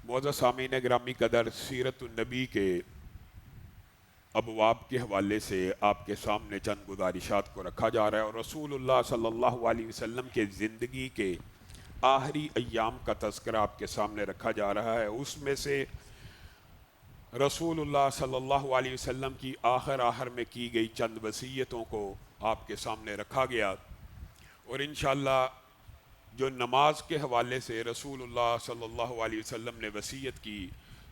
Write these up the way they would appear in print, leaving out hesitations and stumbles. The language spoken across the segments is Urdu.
معزز سامعین گرامی قدر، سیرت النبی کے ابواب کے حوالے سے آپ کے سامنے چند گزارشات کو رکھا جا رہا ہے، اور رسول اللہ صلی اللہ علیہ وسلم کے زندگی کے آخری ایام کا تذکرہ آپ کے سامنے رکھا جا رہا ہے۔ اس میں سے رسول اللہ صلی اللہ علیہ وسلم کی آخر میں کی گئی چند وصیتوں کو آپ کے سامنے رکھا گیا، اور انشاءاللہ جو نماز کے حوالے سے رسول اللہ صلی اللہ علیہ وسلم نے وصیت کی،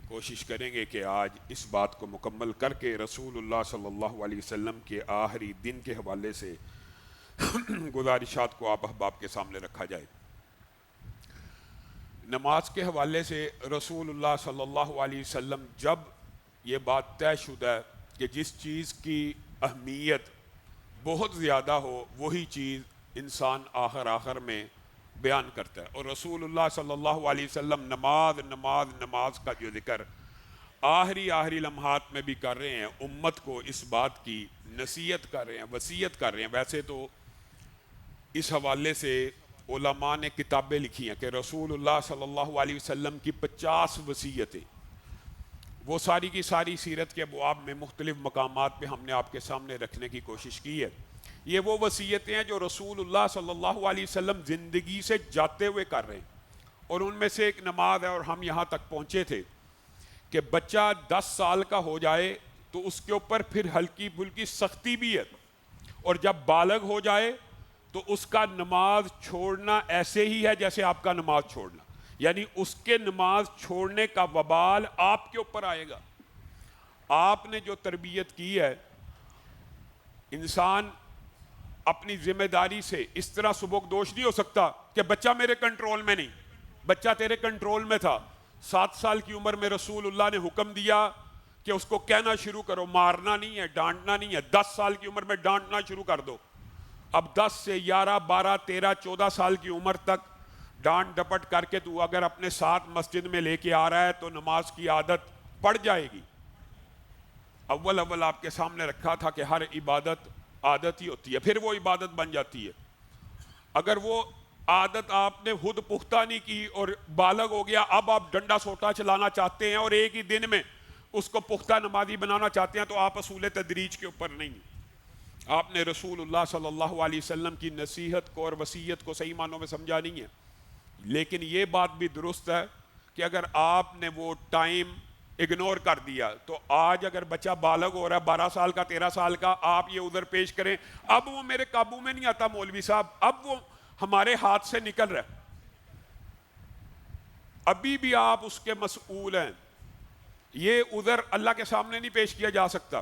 کوشش کریں گے کہ آج اس بات کو مکمل کر کے رسول اللہ صلی اللہ علیہ وسلم کے آخری دن کے حوالے سے گزارشات کو آپ احباب کے سامنے رکھا جائے۔ نماز کے حوالے سے رسول اللہ صلی اللہ علیہ وسلم جب یہ بات طے شدہ ہے کہ جس چیز کی اہمیت بہت زیادہ ہو وہی چیز انسان آخر میں بیان کرتا ہے، اور رسول اللہ صلی اللہ علیہ وسلم نماز کا جو ذکر آخری لمحات میں بھی کر رہے ہیں، امت کو اس بات کی نصیحت کر رہے ہیں، وصیت کر رہے ہیں۔ ویسے تو اس حوالے سے علماء نے کتابیں لکھی ہیں کہ رسول اللہ صلی اللہ علیہ وسلم کی 50 وصیتیں، وہ ساری کی ساری سیرت کے ابواب میں مختلف مقامات پہ ہم نے آپ کے سامنے رکھنے کی کوشش کی ہے۔ یہ وہ وصیتیں ہیں جو رسول اللہ صلی اللہ علیہ وسلم زندگی سے جاتے ہوئے کر رہے ہیں، اور ان میں سے ایک نماز ہے، اور ہم یہاں تک پہنچے تھے کہ بچہ 10 سال کا ہو جائے تو اس کے اوپر پھر ہلکی پھلکی سختی بھی ہے، اور جب بالغ ہو جائے تو اس کا نماز چھوڑنا ایسے ہی ہے جیسے آپ کا نماز چھوڑنا، یعنی اس کے نماز چھوڑنے کا وبال آپ کے اوپر آئے گا۔ آپ نے جو تربیت کی ہے، انسان اپنی ذمہ داری سے اس طرح سبکدوش نہیں ہو سکتا کہ بچہ میرے کنٹرول میں نہیں۔ بچہ تیرے کنٹرول میں تھا، 7 سال کی عمر میں رسول اللہ نے حکم دیا کہ اس کو کہنا شروع کرو، مارنا نہیں ہے، ڈانٹنا نہیں ہے۔ 10 سال کی عمر میں ڈانٹنا شروع کر دو۔ اب 10 سے 11 12 13 14 سال کی عمر تک ڈانٹ ڈپٹ کر کے تو اگر اپنے ساتھ مسجد میں لے کے آ رہا ہے تو نماز کی عادت پڑ جائے گی۔ اول آپ کے سامنے رکھا تھا کہ ہر عبادت عادت ہی ہوتی ہے، پھر وہ عبادت بن جاتی ہے۔ اگر وہ عادت آپ نے خود پختہ نہیں کی اور بالغ ہو گیا، اب آپ ڈنڈا سوٹا چلانا چاہتے ہیں اور ایک ہی دن میں اس کو پختہ نمازی بنانا چاہتے ہیں، تو آپ اصول تدریج کے اوپر نہیں ہیں۔ آپ نے رسول اللہ صلی اللہ علیہ وسلم کی نصیحت کو اور وصیت کو صحیح معنوں میں سمجھا نہیں ہے۔ لیکن یہ بات بھی درست ہے کہ اگر آپ نے وہ ٹائم اگنور کر دیا تو آج اگر بچہ بالغ ہو رہا ہے 12 سال کا 13 سال کا، آپ یہ عذر پیش کریں اب وہ میرے قابو میں نہیں آتا مولوی صاحب، اب وہ ہمارے ہاتھ سے نکل رہا ہے، ابھی بھی آپ اس کے مسئول ہیں، یہ عذر اللہ کے سامنے نہیں پیش کیا جا سکتا۔